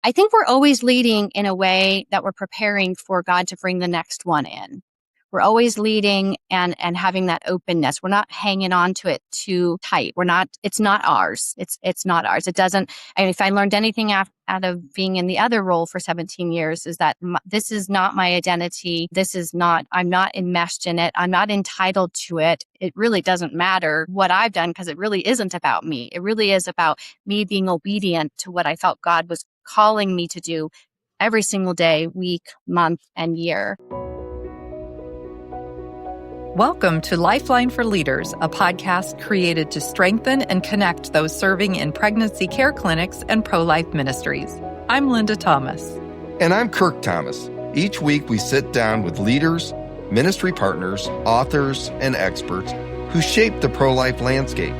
I think we're always leading in a way that we're preparing for God to bring the next one in. We're always leading and having that openness. We're not hanging on to it too tight. It's not ours. It's not ours. It doesn't, and if I learned anything out of being in the other role for 17 years is that this is not my identity. I'm not enmeshed in it. I'm not entitled to it. It really doesn't matter what I've done because it really isn't about me. It really is about me being obedient to what I felt God was calling me to do every single day, week, month, and year. Welcome to Lifeline for Leaders, a podcast created to strengthen and connect those serving in pregnancy care clinics and pro-life ministries. I'm Linda Thomas. And I'm Kirk Thomas. Each week we sit down with leaders, ministry partners, authors, and experts who shape the pro-life landscape,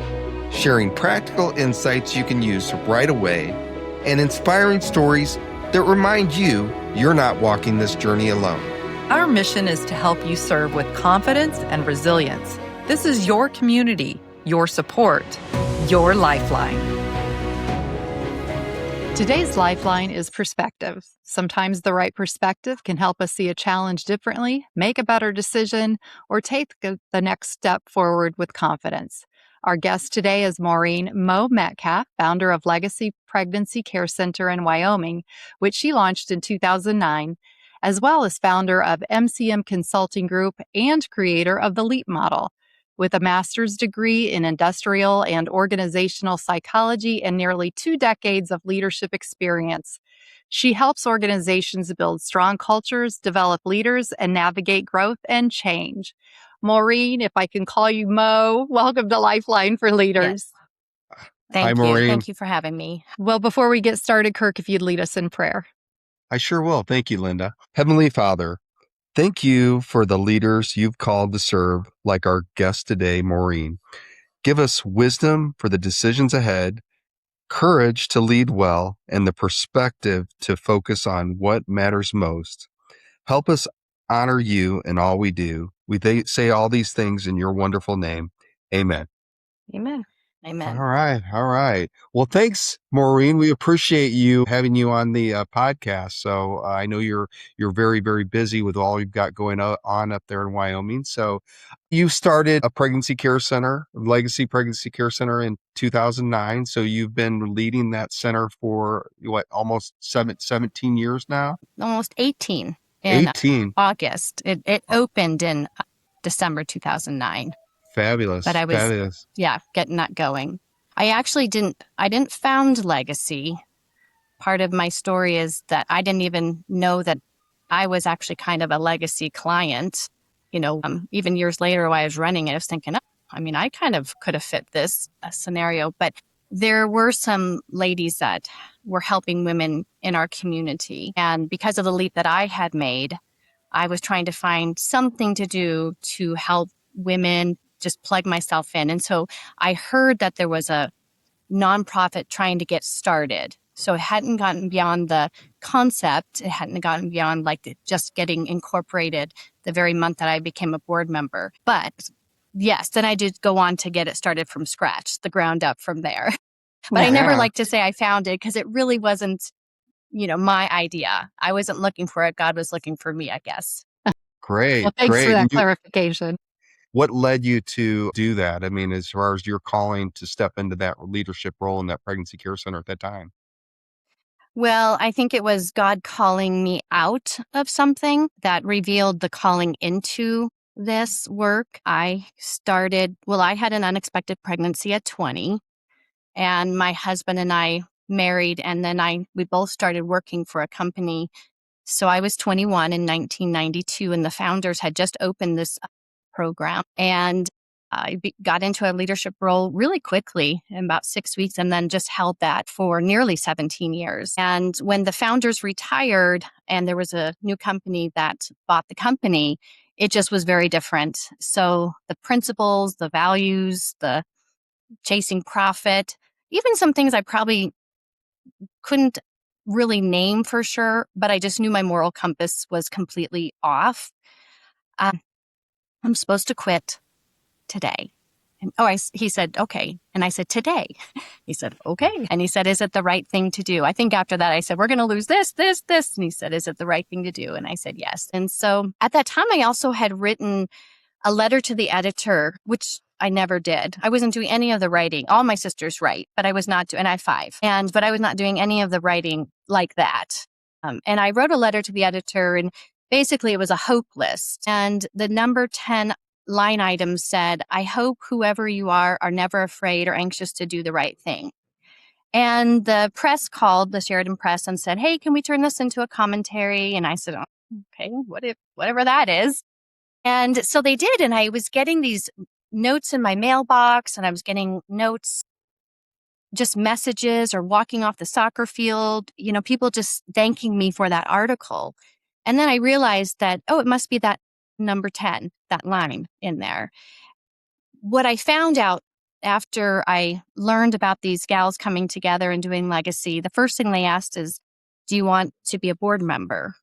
sharing practical insights you can use right away and inspiring stories that remind you you're not walking this journey alone. Our mission is to help you serve with confidence and resilience. This is your community, your support, your lifeline. Today's lifeline is perspective. Sometimes the right perspective can help us see a challenge differently, make a better decision, or take the next step forward with confidence. Our guest today is Maureen Metcalf, founder of Legacy Pregnancy Care Center in Wyoming, which she launched in 2009, as well as founder of MCM Consulting Group and creator of the LEAP model. With a master's degree in industrial and organizational psychology and nearly 2 decades of leadership experience, she helps organizations build strong cultures, develop leaders, and navigate growth and change. Maureen, if I can call you Mo, welcome to Lifeline for Leaders. Yes. Hi, Maureen. Thank you for having me. Well, before we get started, Kirk, if you'd lead us in prayer. I sure will. Thank you, Linda. Heavenly Father, thank you for the leaders you've called to serve, like our guest today, Maureen. Give us wisdom for the decisions ahead, courage to lead well, and the perspective to focus on what matters most. Help us honor you in all we do. We say all these things in your wonderful name. Amen. Amen. Amen. All right. Well, thanks, Maureen. We appreciate you having you on the podcast. So I know you're very, very busy with all you've got going on up there in Wyoming. So you started a pregnancy care center, Legacy Pregnancy Care Center, in 2009. So you've been leading that center for almost 17 years now? Almost 18 in 18. August. It opened in December 2009. Fabulous. But I was, Fabulous. Getting that going. I didn't found Legacy. Part of my story is that I didn't even know that I was actually kind of a Legacy client. Even years later while I was running it, I was thinking, I kind of could have fit this scenario. But there were some ladies that were helping women in our community. And because of the leap that I had made, I was trying to find something to do to help women, just plug myself in. And so I heard that there was a nonprofit trying to get started. So it hadn't gotten beyond the concept. It hadn't gotten beyond just getting incorporated the very month that I became a board member. But yes, then I did go on to get it started from scratch, the ground up from there. But I never like to say I found it because it really wasn't, my idea. I wasn't looking for it. God was looking for me, I guess. Great. Well, thanks for that clarification. What led you to do that? As far as your calling to step into that leadership role in that pregnancy care center at that time? Well, I think it was God calling me out of something that revealed the calling into this work. I had an unexpected pregnancy at 20, and my husband and I married, and then we both started working for a company. So I was 21 in 1992, and the founders had just opened this program, and I got into a leadership role really quickly in about 6 weeks, and then just held that for nearly 17 years. And when the founders retired and there was a new company that bought the company, it just was very different. So the principles, the values, the chasing profit, even some things I probably couldn't really name for sure, but I just knew my moral compass was completely off. I'm supposed to quit today. And he said, okay. And I said, today. He said, okay. And he said, is it the right thing to do? I think after that, I said, we're going to lose this. And he said, is it the right thing to do? And I said, yes. And so at that time, I also had written a letter to the editor, which I never did. I wasn't doing any of the writing. All my sisters write, but I was not doing, and I have 5. But I was not doing any of the writing like that. And I wrote a letter to the editor, and basically it was a hope list. And the number 10 line item said, I hope whoever you are never afraid or anxious to do the right thing. And the press called, the Sheridan Press, and said, hey, can we turn this into a commentary? And I said, oh, okay, whatever that is. And so they did. And I was getting these notes in my mailbox, and I was getting notes, just messages or walking off the soccer field, people just thanking me for that article. And then I realized that, it must be that number 10, that line in there. What I found out after I learned about these gals coming together and doing legacy, the first thing they asked is, do you want to be a board member?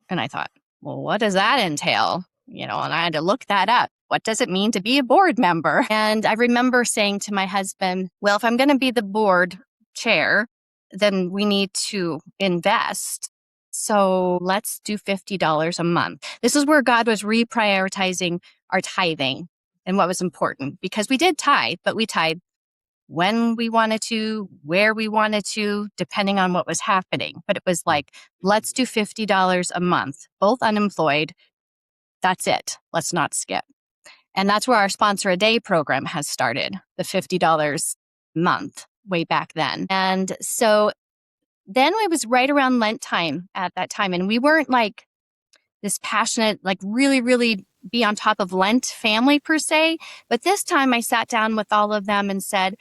And I thought, well, what does that entail? And I had to look that up. What does it mean to be a board member? And I remember saying to my husband, well, if I'm going to be the board chair, then we need to invest. So let's do $50 a month. This is where God was reprioritizing our tithing and what was important, because we did tithe, but we tithe when we wanted to, where we wanted to, depending on what was happening. But it was like, let's do $50 a month, both unemployed. That's it. Let's not skip. And that's where our Sponsor a Day program has started, the $50 a month way back then. And so then it was right around Lent time at that time. And we weren't like this passionate, like really, really be on top of Lent family per se. But this time I sat down with all of them and said,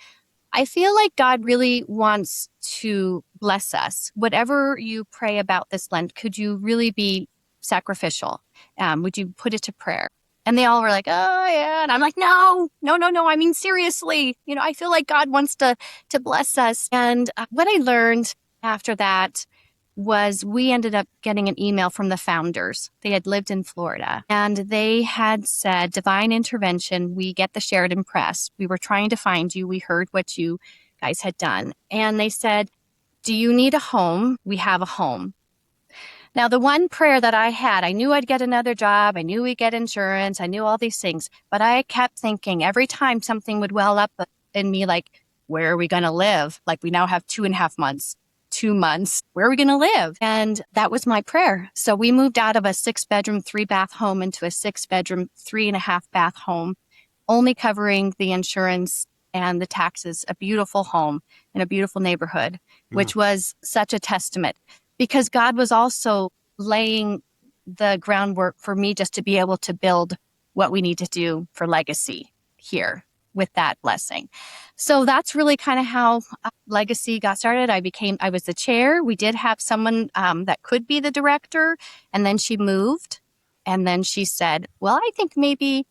I feel like God really wants to bless us. Whatever you pray about this Lent, could you really be sacrificial? Would you put it to prayer? And they all were like, oh, yeah. And I'm like, no. I mean, seriously, I feel like God wants to bless us. And what I learned after that was we ended up getting an email from the founders. They had lived in Florida, and they had said, divine intervention, we get the Sheridan Press. We were trying to find you. We heard what you guys had done. And they said, do you need a home? We have a home. Now, the one prayer that I had, I knew I'd get another job. I knew we'd get insurance. I knew all these things. But I kept thinking every time something would well up in me, like, where are we going to live? Like, we now have 2.5 months, 2 months. Where are we going to live? And that was my prayer. So we moved out of a 6-bedroom, 3-bath home into a 6-bedroom, 3.5-bath home, only covering the insurance and the taxes, a beautiful home in a beautiful neighborhood, which was such a testament. Because God was also laying the groundwork for me just to be able to build what we need to do for legacy here with that blessing. So that's really kind of how legacy got started. I was the chair. We did have someone that could be the director, and then she moved. And then she said, well, I think maybe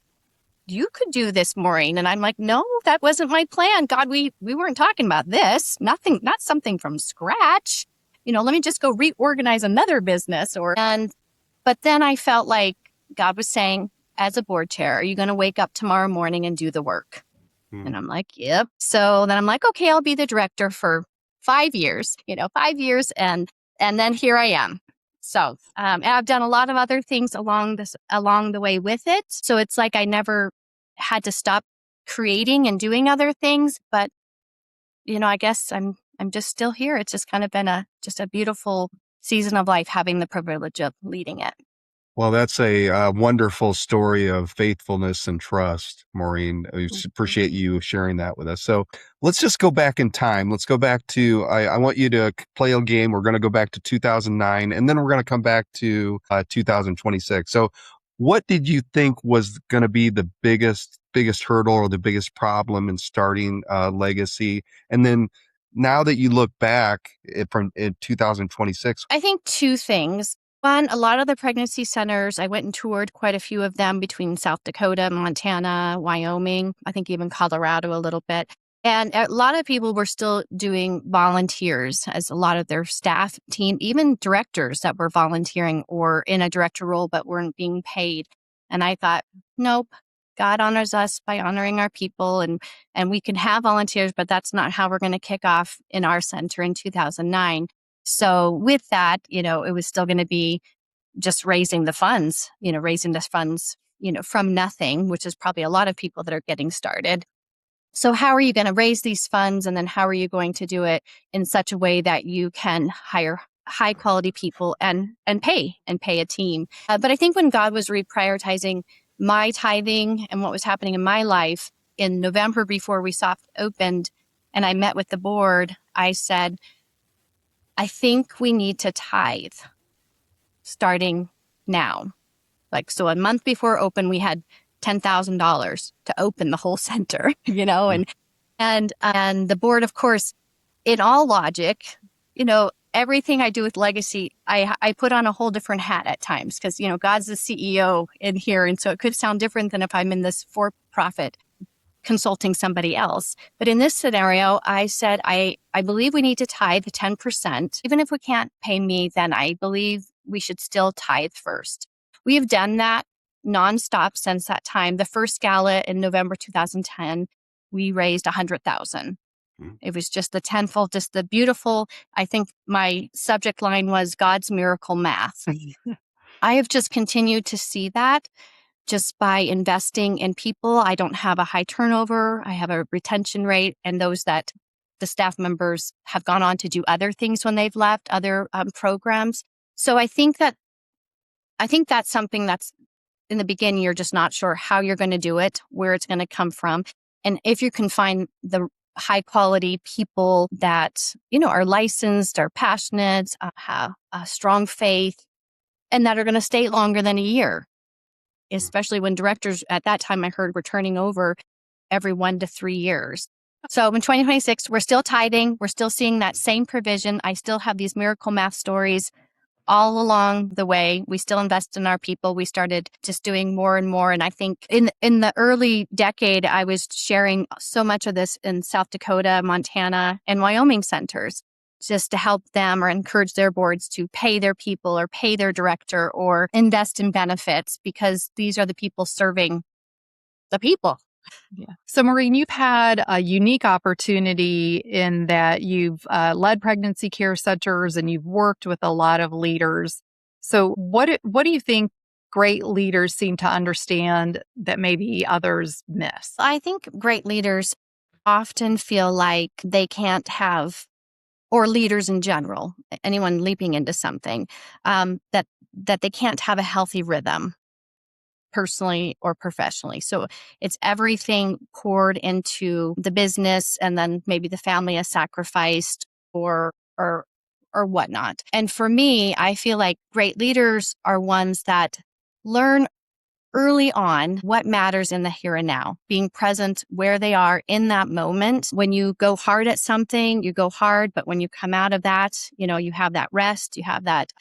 you could do this, Maureen. And I'm like, no, that wasn't my plan. God, we weren't talking about this. Not something from scratch. Let me just go reorganize another business but then I felt like God was saying, as a board chair, are you going to wake up tomorrow morning and do the work? And I'm like, yep. So then I'm like, okay, I'll be the director for 5 years, 5 years. And then here I am. So, and I've done a lot of other things along the way with it. So it's like I never had to stop creating and doing other things, but I guess I'm just still here. It's just kind of been just a beautiful season of life, having the privilege of leading it. Well, that's a wonderful story of faithfulness and trust, Maureen. I appreciate you sharing that with us. So let's just go back in time. Let's go back to, I want you to play a game. We're going to go back to 2009, and then we're going to come back to 2026. So what did you think was going to be the biggest hurdle or the biggest problem in starting Legacy? And then now that you look back in 2026. I think 2 things. One, a lot of the pregnancy centers, I went and toured quite a few of them between South Dakota, Montana, Wyoming, I think even Colorado a little bit. And a lot of people were still doing volunteers as a lot of their staff team, even directors that were volunteering or in a director role but weren't being paid. And I thought, nope, God honors us by honoring our people, and we can have volunteers, but that's not how we're going to kick off in our center in 2009. So with that, it was still going to be just raising the funds, from nothing, which is probably a lot of people that are getting started. So how are you going to raise these funds? And then how are you going to do it in such a way that you can hire high quality people and pay a team? But I think when God was reprioritizing my tithing and what was happening in my life in November before we soft opened, and I met with the board, I said, I think we need to tithe starting now. So a month before open, we had $10,000 to open the whole center, and the board, of course, in all logic, everything I do with legacy, I put on a whole different hat at times because, God's the CEO in here. And so it could sound different than if I'm in this for-profit consulting somebody else. But in this scenario, I said, I believe we need to tithe 10%. Even if we can't pay me, then I believe we should still tithe first. We have done that nonstop since that time. The first gala in November 2010, we raised $100,000. It was just the tenfold, just the beautiful. I think my subject line was God's miracle math. I have just continued to see that just by investing in people. I don't have a high turnover. I have a retention rate, and those that the staff members have gone on to do other things when they've left other programs. So I think that's something that's in the beginning, you're just not sure how you're going to do it, where it's going to come from. And if you can find the high quality people that, are licensed, are passionate, have a strong faith, and that are going to stay longer than a year, especially when directors at that time I heard were turning over every 1 to 3 years. So in 2026, we're still tithing. We're still seeing that same provision. I still have these miracle math stories all along the way. We still invest in our people. We started just doing more and more. And I think in the early decade, I was sharing so much of this in South Dakota, Montana, and Wyoming centers, just to help them or encourage their boards to pay their people or pay their director or invest in benefits, because these are the people serving the people. Yeah. So, Maureen, you've had a unique opportunity in that you've led pregnancy care centers and you've worked with a lot of leaders. So, what do you think great leaders seem to understand that maybe others miss? I think great leaders often feel like they can't have, or leaders in general, anyone leaping into something, that they can't have a healthy rhythm, personally or professionally. So it's everything poured into the business, and then maybe the family is sacrificed or whatnot. And for me, I feel like great leaders are ones that learn early on what matters in the here and now, being present where they are in that moment. When you go hard at something, you go hard, but when you come out of that, you have that rest, you have that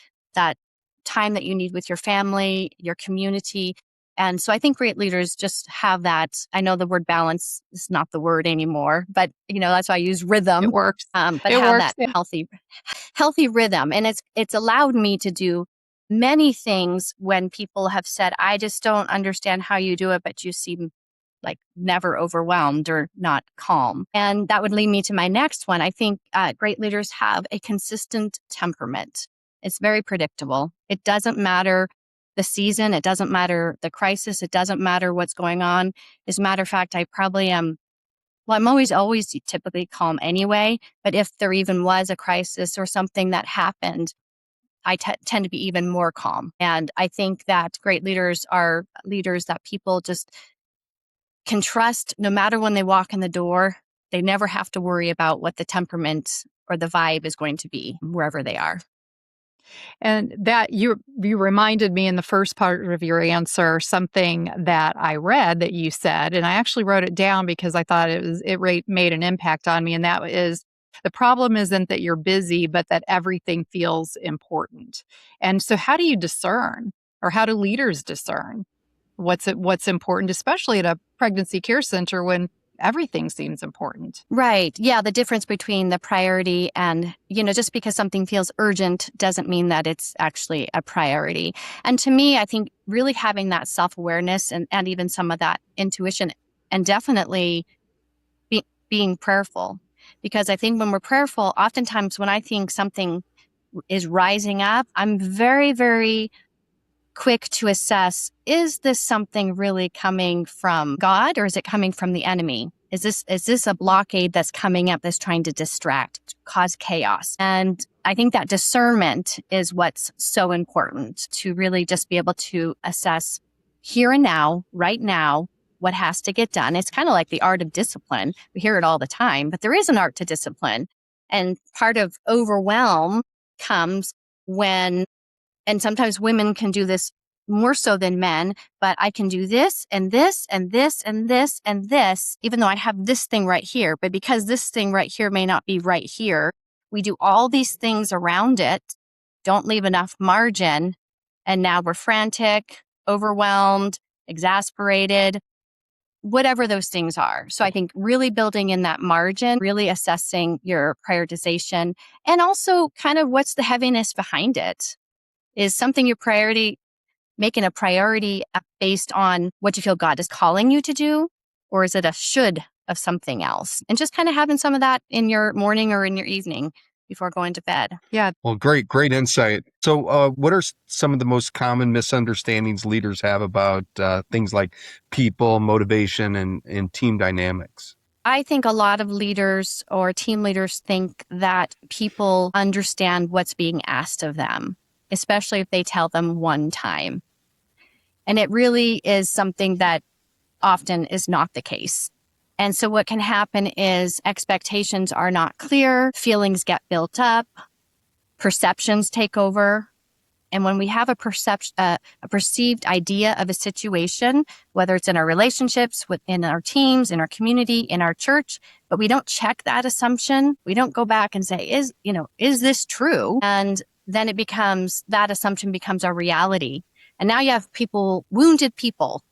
time that you need with your family, your community. And so I think great leaders just have that. I know the word balance is not the word anymore, but that's why I use rhythm. It works. But it have works. that healthy rhythm. And it's allowed me to do many things when people have said, I just don't understand how you do it, but you seem like never overwhelmed or not calm. And that would lead me to my next one. I think great leaders have a consistent temperament. It's very predictable. It doesn't matter the season. It doesn't matter the crisis. It doesn't matter what's going on. As a matter of fact, I probably am. Well, I'm always typically calm anyway. But if there even was a crisis or something that happened, I tend to be even more calm. And I think that great leaders are leaders that people just can trust no matter when they walk in the door. They never have to worry about what the temperament or the vibe is going to be wherever they are. And that you reminded me in the first part of your answer something that I read that you said, and I actually wrote it down because I thought it made an impact on me. And that is, the problem isn't that you're busy, but that everything feels important. And so, how do you discern, or how do leaders discern what's important, especially at a pregnancy care center when everything seems important. Right. Yeah. The difference between the priority and, just because something feels urgent doesn't mean that it's actually a priority. And to me, I think really having that self-awareness and even some of that intuition, and definitely being prayerful. Because I think when we're prayerful, oftentimes when I think something is rising up, I'm very, very quick to assess, is this something really coming from God or is it coming from the enemy? Is this a blockade that's coming up that's trying to distract, cause chaos? And I think that discernment is what's so important, to really just be able to assess here and now, right now, what has to get done. It's kind of like the art of discipline. We hear it all the time, but there is an art to discipline. And part of overwhelm comes when, and sometimes women can do this more so than men, but I can do this and this and this and this and this, even though I have this thing right here. But because this thing right here may not be right here, we do all these things around it, don't leave enough margin. And now we're frantic, overwhelmed, exasperated, whatever those things are. So I think really building in that margin, really assessing your prioritization, and also kind of what's the heaviness behind it. Is something your priority, making a priority based on what you feel God is calling you to do? Or is it a should of something else? And just kind of having some of that in your morning or in your evening before going to bed. Yeah. Well, great insight. So what are some of the most common misunderstandings leaders have about things like people, motivation, and team dynamics? I think a lot of leaders or team leaders think that people understand what's being asked of them, especially if they tell them one time. And it really is something that often is not the case. And so what can happen is expectations are not clear, feelings get built up, perceptions take over. And when we have a perceived idea of a situation, whether it's in our relationships, within our teams, in our community, in our church, but we don't check that assumption, we don't go back and say, is this true? And then that assumption becomes our reality. And now you have wounded people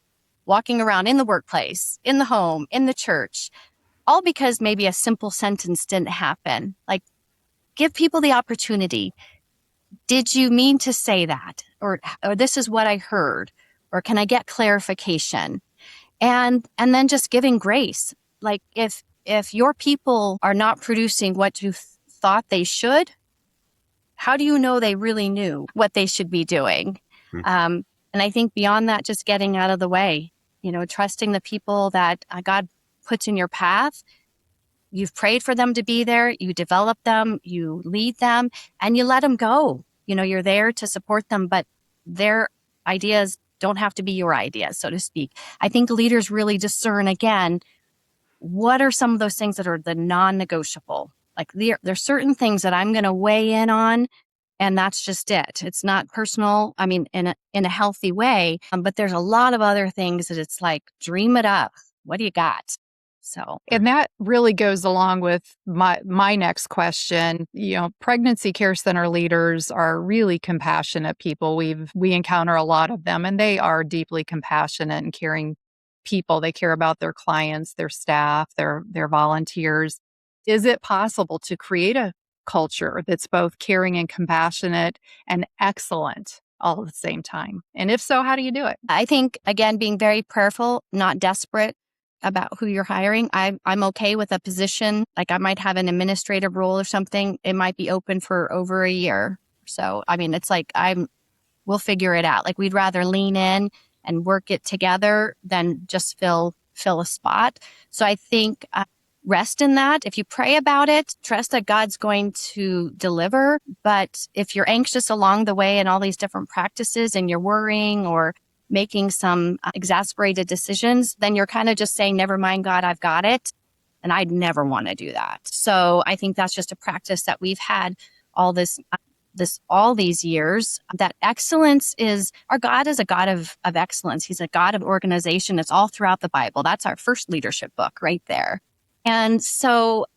walking around in the workplace, in the home, in the church, all because maybe a simple sentence didn't happen. Like, give people the opportunity. Did you mean to say that? Or this is what I heard. Or can I get clarification? And then just giving grace. Like, if your people are not producing what you thought they should, how do you know they really knew what they should be doing? And I think beyond that, just getting out of the way, trusting the people that God puts in your path. You've prayed for them to be there. You develop them, you lead them, and you let them go. You're there to support them, but their ideas don't have to be your ideas, so to speak. I think leaders really discern, again, what are some of those things that are the non-negotiable? Like, there's certain things that I'm going to weigh in on, and that's just it. It's not personal. I mean, in a healthy way, but there's a lot of other things that it's like, dream it up. What do you got? So, and that really goes along with my next question. Pregnancy care center leaders are really compassionate people. We encounter a lot of them, and they are deeply compassionate and caring people. They care about their clients, their staff, their volunteers. Is it possible to create a culture that's both caring and compassionate and excellent all at the same time? And if so, how do you do it? I think, again, being very prayerful, not desperate about who you're hiring. I'm okay with a position, like I might have an administrative role or something. It might be open for over a year. So, I mean, it's like, we'll figure it out. Like, we'd rather lean in and work it together than just fill a spot. So I think rest in that. If you pray about it, trust that God's going to deliver. But if you're anxious along the way and all these different practices and you're worrying or making some exasperated decisions, then you're kind of just saying, never mind, God, I've got it. And I'd never want to do that. So I think that's just a practice that we've had all these years, that excellence is, our God is a God of excellence. He's a God of organization. It's all throughout the Bible. That's our first leadership book right there. And so,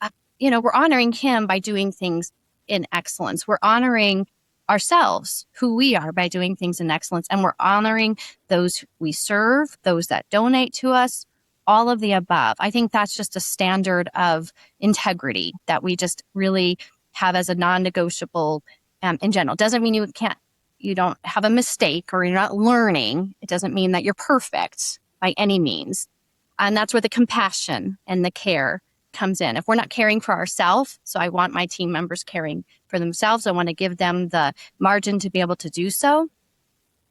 we're honoring him by doing things in excellence. We're honoring ourselves, who we are, by doing things in excellence. And we're honoring those we serve, those that donate to us, all of the above. I think that's just a standard of integrity that we just really have as a non-negotiable in general. Doesn't mean you don't have a mistake or you're not learning. It doesn't mean that you're perfect by any means. And that's where the compassion and the care comes in. If we're not caring for ourselves, so I want my team members caring for themselves. I want to give them the margin to be able to do so,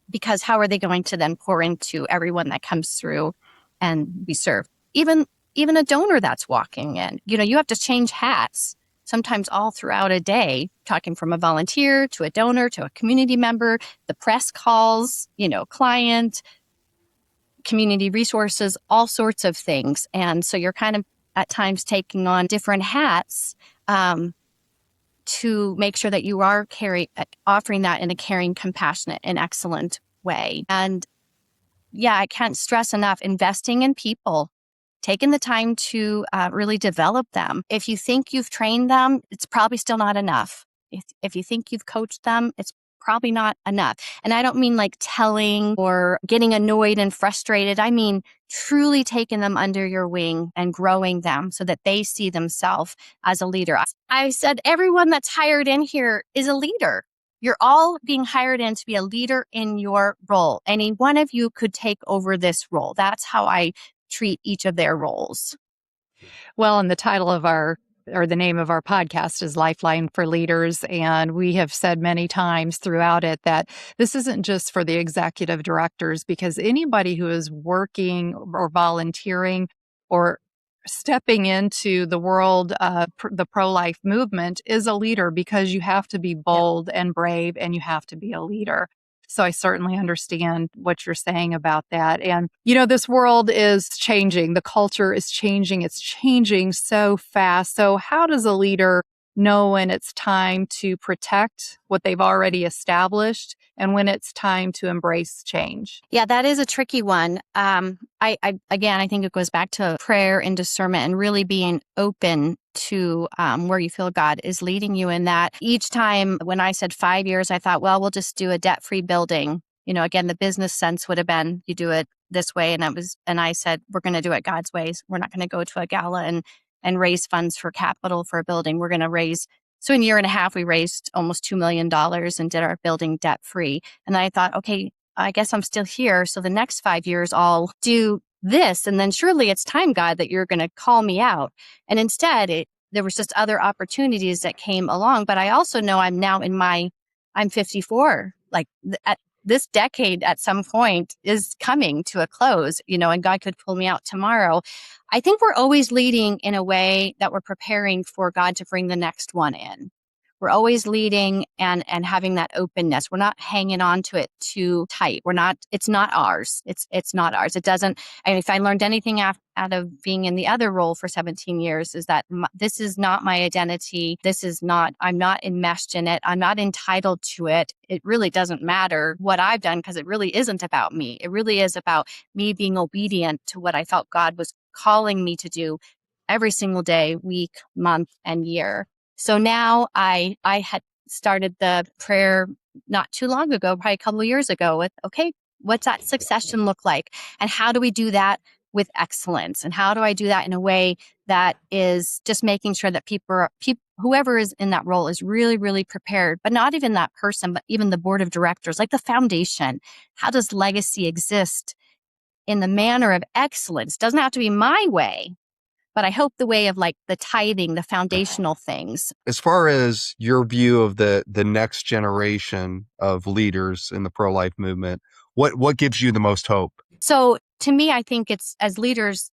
because how are they going to then pour into everyone that comes through and be served? Even a donor that's walking in, you have to change hats sometimes all throughout a day, talking from a volunteer to a donor to a community member, the press calls, client, community resources, all sorts of things. And so you're kind of at times taking on different hats to make sure that you are offering that in a caring, compassionate, and excellent way. And yeah, I can't stress enough, investing in people, taking the time to really develop them. If you think you've trained them, it's probably still not enough. If you think you've coached them, it's probably not enough. And I don't mean like telling or getting annoyed and frustrated. I mean truly taking them under your wing and growing them so that they see themselves as a leader. I said everyone that's hired in here is a leader. You're all being hired in to be a leader in your role. Any one of you could take over this role. That's how I treat each of their roles. Well, and the title of the name of our podcast is Lifeline for Leaders. And we have said many times throughout it that this isn't just for the executive directors, because anybody who is working or volunteering or stepping into the world of the pro-life movement is a leader, because you have to be bold and brave, and you have to be a leader. So I certainly understand what you're saying about that. And, this world is changing. The culture is changing. It's changing so fast. So how does a leader know when it's time to protect what they've already established and when it's time to embrace change? Yeah, that is a tricky one. I think it goes back to prayer and discernment and really being open to where you feel God is leading you in that. Each time when I said 5 years, I thought, well, we'll just do a debt-free building. Again, the business sense would have been you do it this way. And I said, we're going to do it God's ways. We're not going to go to a gala and raise funds for capital for a building. We're going to raise. So in a year and a half, we raised almost $2 million and did our building debt free. And I thought, okay, I guess I'm still here. So the next 5 years, I'll do this. And then surely it's time, God, that you're going to call me out. And instead, there was just other opportunities that came along. But I also know I'm 54. Like at this decade at some point is coming to a close, and God could pull me out tomorrow. I think we're always leading in a way that we're preparing for God to bring the next one in. We're always leading and having that openness. We're not hanging on to it too tight. It's not ours. It's not ours. It doesn't, and if I learned anything out of being in the other role for 17 years is that this is not my identity. I'm not enmeshed in it. I'm not entitled to it. It really doesn't matter what I've done, because it really isn't about me. It really is about me being obedient to what I felt God was calling me to do every single day, week, month, and year. So now I had started the prayer not too long ago, probably a couple of years ago, with, okay, what's that succession look like? And how do we do that with excellence? And how do I do that in a way that is just making sure that whoever is in that role is really, really prepared, but not even that person, but even the board of directors, like the foundation. How does legacy exist in the manner of excellence? Doesn't have to be my way, but I hope the way of like the tithing, the foundational things. As far as your view of the next generation of leaders in the pro-life movement, what gives you the most hope? So to me, I think it's as leaders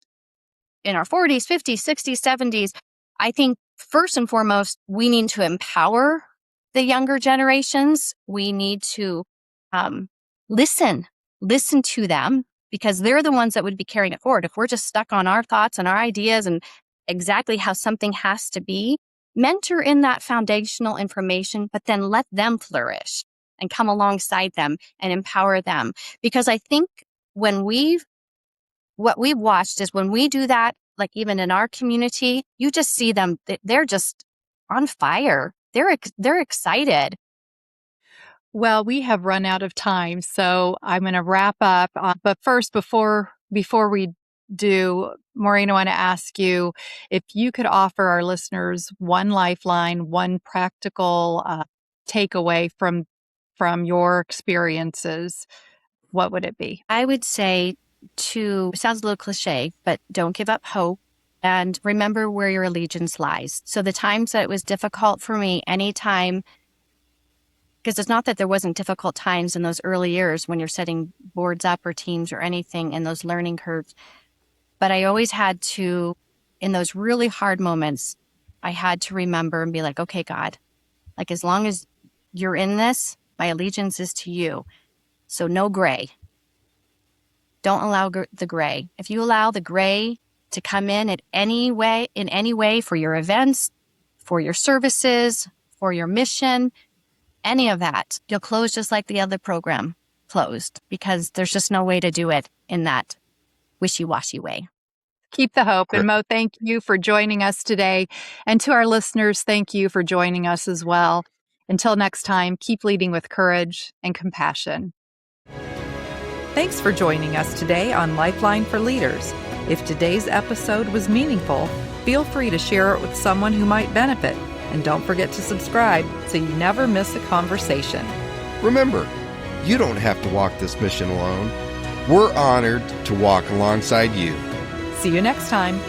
in our 40s, 50s, 60s, 70s, I think first and foremost, we need to empower the younger generations. We need to listen to them, because they're the ones that would be carrying it forward. If we're just stuck on our thoughts and our ideas and exactly how something has to be, mentor in that foundational information, but then let them flourish and come alongside them and empower them. Because I think what we've watched is when we do that, like even in our community, you just see them, they're just on fire. They're excited. Well, we have run out of time, so I'm going to wrap up. But first, before we do, Maureen, I want to ask you if you could offer our listeners one lifeline, one practical takeaway from your experiences, what would it be? I would say it sounds a little cliche, but don't give up hope and remember where your allegiance lies. So the times that it was difficult for me, anytime, because it's not that there wasn't difficult times in those early years when you're setting boards up or teams or anything in those learning curves, but I always had to, in those really hard moments, I had to remember and be like, okay, God, like as long as you're in this, my allegiance is to you. So no gray. Don't allow the gray. If you allow the gray to come in any way for your events, for your services, for your mission, any of that, you'll close just like the other program closed because there's just no way to do it in that wishy-washy way. Keep the hope. And Mo, thank you for joining us today. And to our listeners, thank you for joining us as well. Until next time, keep leading with courage and compassion. Thanks for joining us today on Lifeline for Leaders. If today's episode was meaningful, feel free to share it with someone who might benefit. And don't forget to subscribe so you never miss a conversation. Remember, you don't have to walk this mission alone. We're honored to walk alongside you. See you next time.